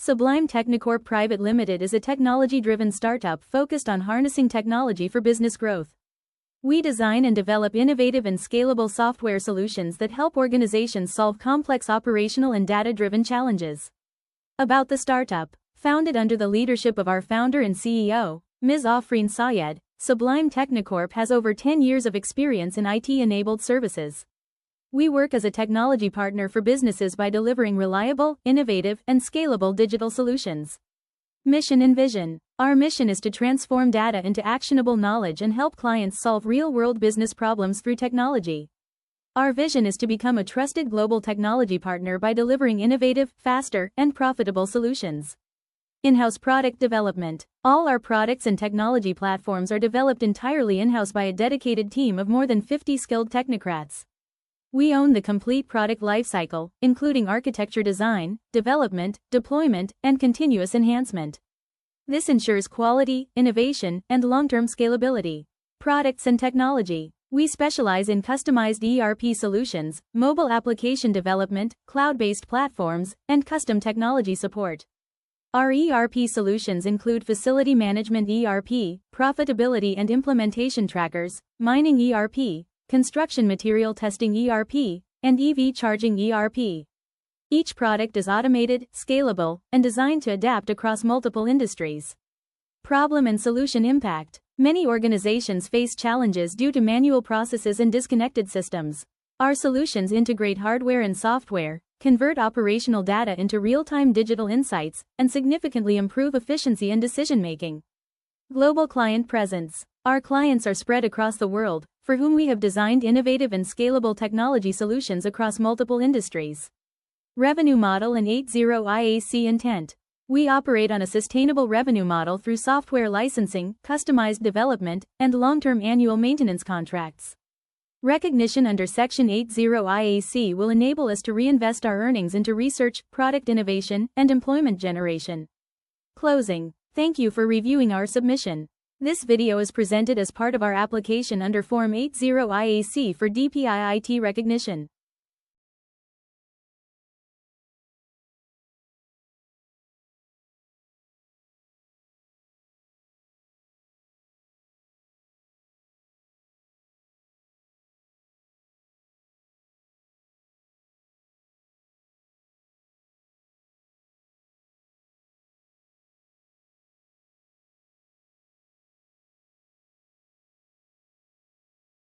Sublime Technocorp Private Limited is a technology-driven startup focused on harnessing technology for business growth. We design and develop innovative and scalable software solutions that help organizations solve complex operational and data-driven challenges. About the startup. Founded under the leadership of our founder and CEO, Ms. Afreen Sayed, Sublime Technocorp has over 10 years of experience in IT-enabled services. We work as a technology partner for businesses by delivering reliable, innovative, and scalable digital solutions. Mission and vision. Our mission is to transform data into actionable knowledge and help clients solve real-world business problems through technology. Our vision is to become a trusted global technology partner by delivering innovative, faster, and profitable solutions. In-house product development. All our products and technology platforms are developed entirely in-house by a dedicated team of more than 50 skilled technocrats. We own the complete product lifecycle, including architecture design, development, deployment, and continuous enhancement. This ensures quality, innovation, and long-term scalability. Products and technology. We specialize in customized ERP solutions, mobile application development, cloud-based platforms, and custom technology support. Our ERP solutions include facility management ERP, profitability and implementation trackers, mining ERP, construction material testing ERP, and EV charging ERP. Each product is automated, scalable, and designed to adapt across multiple industries. Problem and solution impact. Many organizations face challenges due to manual processes and disconnected systems. Our solutions integrate hardware and software, convert operational data into real-time digital insights, and significantly improve efficiency and decision-making. Global client presence. Our clients are spread across the world, for whom we have designed innovative and scalable technology solutions across multiple industries. Revenue model and 80 IAC intent. We operate on a sustainable revenue model through software licensing, customized development, and long-term annual maintenance contracts. Recognition under Section 80 IAC will enable us to reinvest our earnings into research, product innovation, and employment generation. Closing. Thank you for reviewing our submission. This video is presented as part of our application under Form 80 IAC for DPI IT recognition.